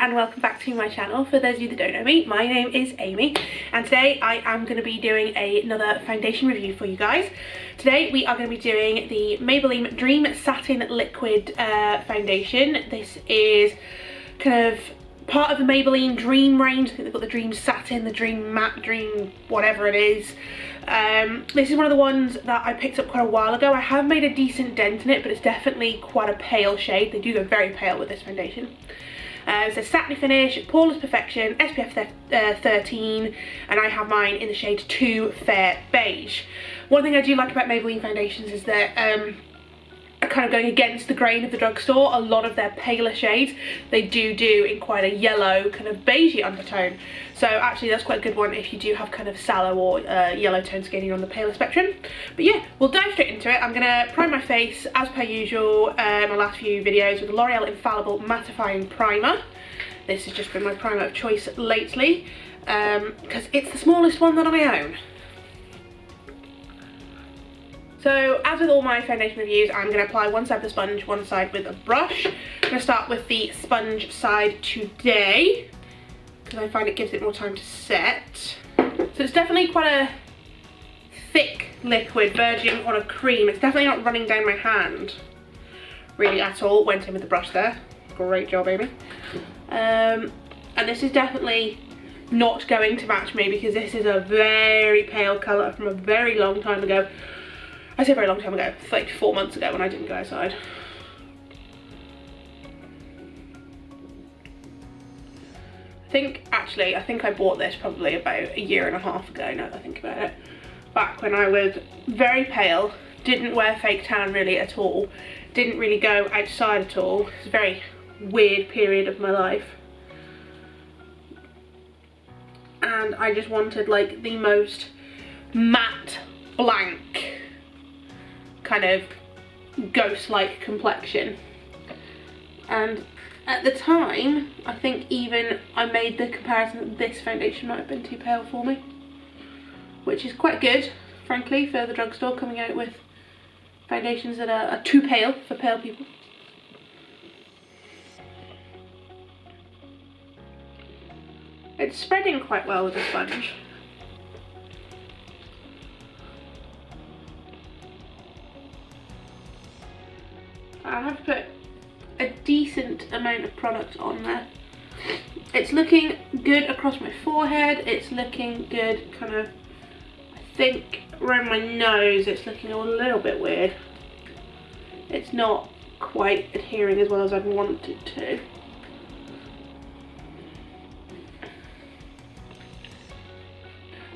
and welcome back to my channel. For those of you that don't know me, my name is Amy and today I am going to be doing another foundation review for you guys. Today we are going to be doing the Maybelline Dream Satin Liquid foundation. This is kind of part of the Maybelline Dream range. I think they've got the Dream Satin, the Dream Matte, Dream whatever it is. This is one of the ones that I picked up quite a while ago. I have made a decent dent in it, but it's definitely quite a pale shade. They do go very pale with this foundation. It's a satiny finish, Poreless Perfection, SPF 13, and I have mine in the shade 2 Fair Beige. One thing I do like about Maybelline foundations is that kind of going against the grain of the drugstore. A lot of their paler shades they do in quite a yellow kind of beigey undertone, so actually that's quite a good one if you do have kind of sallow or yellow tone skin on the paler spectrum. But yeah, we'll dive straight into it. I'm gonna prime my face as per usual, my last few videos, with the L'Oreal Infallible Mattifying Primer. This has just been my primer of choice lately because it's the smallest one that I own. So as with all my foundation reviews, I'm going to apply one side with a sponge, one side with a brush. I'm going to start with the sponge side today because I find it gives it more time to set. So it's definitely quite a thick liquid verging on a cream. It's definitely not running down my hand really at all. Went in with the brush there. Great job, Amy. And this is definitely not going to match me because this is a very pale colour from a very long time ago. I say a very long time ago, like 4 months ago when I didn't go outside. I think I bought this probably about a year and a half ago, now that I think about it. Back when I was very pale, didn't wear fake tan really at all, didn't really go outside at all. It's a very weird period of my life. And I just wanted like the most matte blank kind of ghost-like complexion, and at the time I think even I made the comparison that this foundation might have been too pale for me, which is quite good frankly for the drugstore, coming out with foundations that are too pale for pale people. It's spreading quite well with the sponge. I have put a decent amount of product on there. It's looking good across my forehead, it's looking good kind of, I think around my nose it's looking a little bit weird. It's not quite adhering as well as I'd want it to.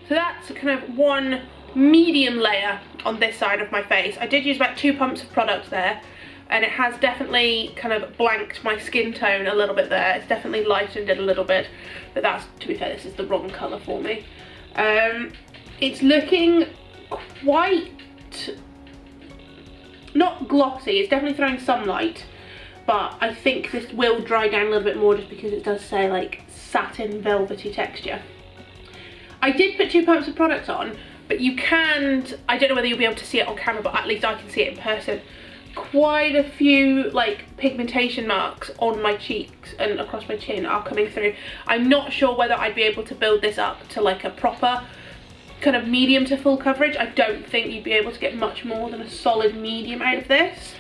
So that's kind of one medium layer on this side of my face. I did use about 2 pumps of product there, and it has definitely kind of blanked my skin tone a little bit there. It's definitely lightened it a little bit, but that's, to be fair, this is the wrong colour for me. It's looking quite, not glossy, it's definitely throwing some light, but I think this will dry down a little bit more just because it does say like satin velvety texture. I did put 2 pumps of product on, but you can, I don't know whether you'll be able to see it on camera, but at least I can see it in person. Quite a few like pigmentation marks on my cheeks and across my chin are coming through. I'm not sure whether I'd be able to build this up to like a proper kind of medium to full coverage. I don't think you'd be able to get much more than a solid medium out of this.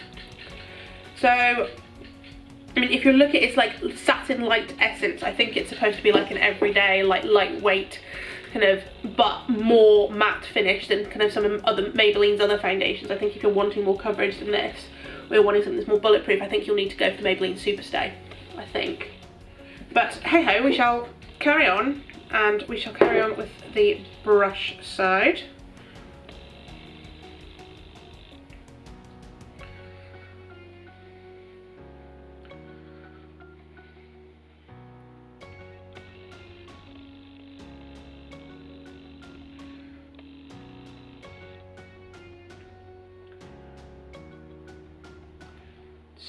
So I mean, if you look at it's like Satin Light Essence, I think it's supposed to be like an everyday like lightweight kind of, but more matte finish than kind of some of other Maybelline's other foundations. I think if you're wanting more coverage than this, or you're wanting something that's more bulletproof, I think you'll need to go for the Maybelline Superstay, I think. But hey ho, we shall carry on, and we shall carry on with the brush side.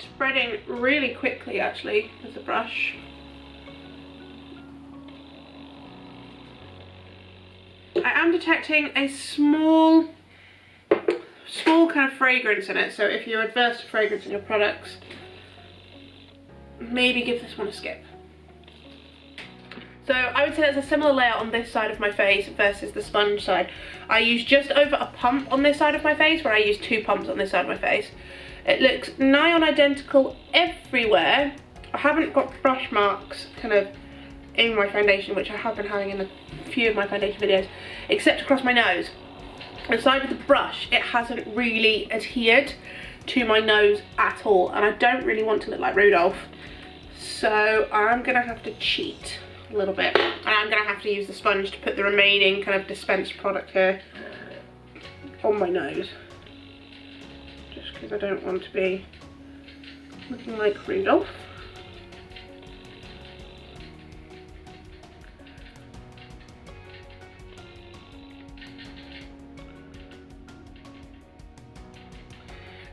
Spreading really quickly actually with the brush. I am detecting a small kind of fragrance in it, so if you're adverse to fragrance in your products, maybe give this one a skip. So I would say there's a similar layer on this side of my face versus the sponge side. I use just over a pump on this side of my face, where I use 2 pumps on this side of my face. It looks nigh on identical everywhere. I haven't got brush marks kind of in my foundation, which I have been having in a few of my foundation videos, except across my nose. Aside with the brush, it hasn't really adhered to my nose at all, and I don't really want to look like Rudolph. So I'm gonna have to cheat a little bit, and I'm gonna have to use the sponge to put the remaining kind of dispensed product here on my nose, just because I don't want to be looking like Rudolph.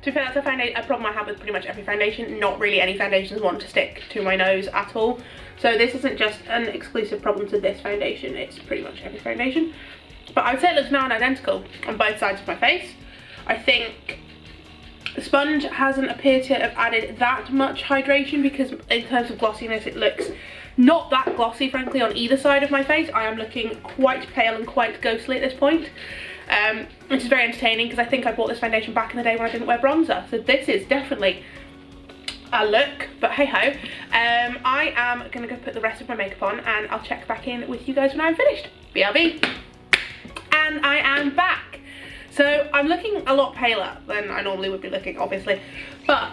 To be fair, that's a problem I have with pretty much every foundation. Not really any foundations want to stick to my nose at all. So this isn't just an exclusive problem to this foundation, it's pretty much every foundation. But I would say it looks now identical on both sides of my face. I think the sponge hasn't appeared to have added that much hydration, because in terms of glossiness it looks not that glossy, frankly, on either side of my face. I am looking quite pale and quite ghostly at this point. Which is very entertaining, because I think I bought this foundation back in the day when I didn't wear bronzer. So this is definitely a look, but hey ho. I am gonna go put the rest of my makeup on, and I'll check back in with you guys when I'm finished. BRB. And I am back. So I'm looking a lot paler than I normally would be looking, obviously, but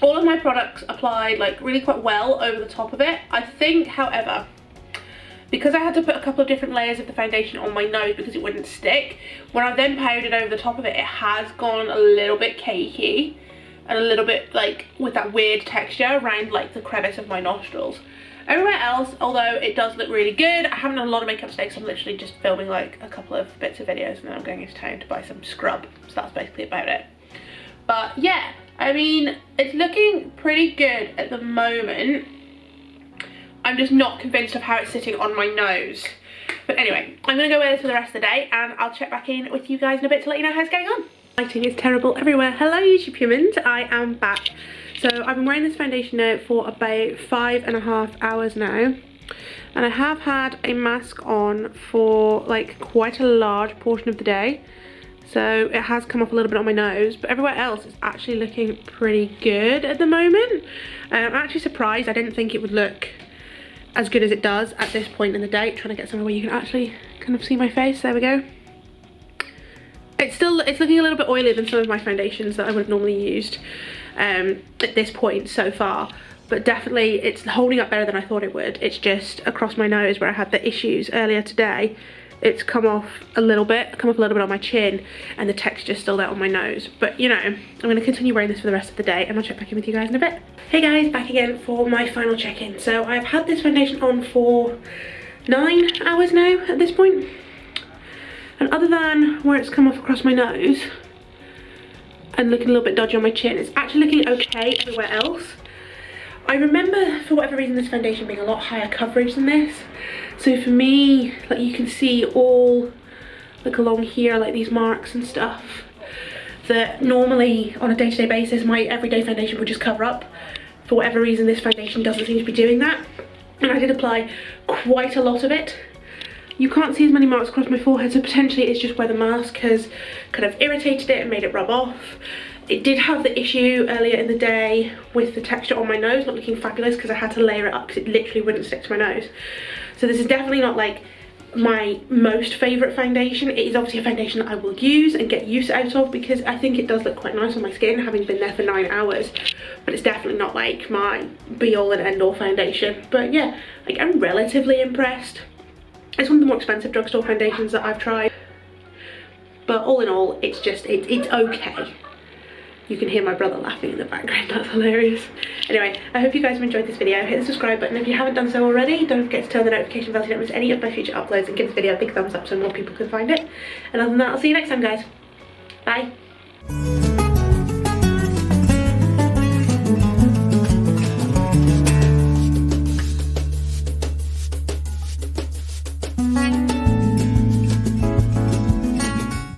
all of my products applied like really quite well over the top of it. I think, however, because I had to put a couple of different layers of the foundation on my nose because it wouldn't stick, when I then powdered over the top of it, it has gone a little bit cakey and a little bit like with that weird texture around like the crevice of my nostrils. Everywhere else, although it does look really good, I haven't done a lot of makeup today, so I'm literally just filming like a couple of bits of videos, and then I'm going into town to buy some scrub. So that's basically about it. But yeah, I mean, it's looking pretty good at the moment. I'm just not convinced of how it's sitting on my nose. But anyway, I'm going to go wear this for the rest of the day, and I'll check back in with you guys in a bit to let you know how it's going on. Lighting is terrible everywhere. Hello YouTube humans, I am back. So I've been wearing this foundation now for about 5.5 hours now. And I have had a mask on for like quite a large portion of the day. So it has come off a little bit on my nose, but everywhere else it's actually looking pretty good at the moment. I'm actually surprised. I didn't think it would look as good as it does at this point in the day. Trying to get somewhere where you can actually kind of see my face. There we go. It's looking a little bit oilier than some of my foundations that I would have normally used at this point so far, but definitely it's holding up better than I thought it would. It's just across my nose where I had the issues earlier today. It's come off a little bit on my chin, and the texture's still there on my nose. But you know, I'm going to continue wearing this for the rest of the day, and I'll check back in with you guys in a bit. Hey guys, back again for my final check-in. So I've had this foundation on for 9 hours now at this point. And other than where it's come off across my nose and looking a little bit dodgy on my chin, it's actually looking okay everywhere else. I remember, for whatever reason, this foundation being a lot higher coverage than this. So for me, like you can see all like along here, like these marks and stuff that normally on a day-to-day basis my everyday foundation would just cover up. For whatever reason, this foundation doesn't seem to be doing that. And I did apply quite a lot of it. You can't see as many marks across my forehead, so potentially it's just where the mask has kind of irritated it and made it rub off. It did have the issue earlier in the day with the texture on my nose not looking fabulous, because I had to layer it up because it literally wouldn't stick to my nose. So this is definitely not like my most favourite foundation. It is obviously a foundation that I will use and get use out of, because I think it does look quite nice on my skin, having been there for 9 hours. But it's definitely not like my be all and end all foundation. But yeah, like I'm relatively impressed. It's one of the more expensive drugstore foundations that I've tried. But all in all, it's just, it's okay. You can hear my brother laughing in the background, that's hilarious. Anyway, I hope you guys have enjoyed this video. Hit the subscribe button if you haven't done so already. Don't forget to turn the notification bell so you don't miss any of my future uploads, and give this video a big thumbs up so more people can find it. And other than that, I'll see you next time, guys. Bye.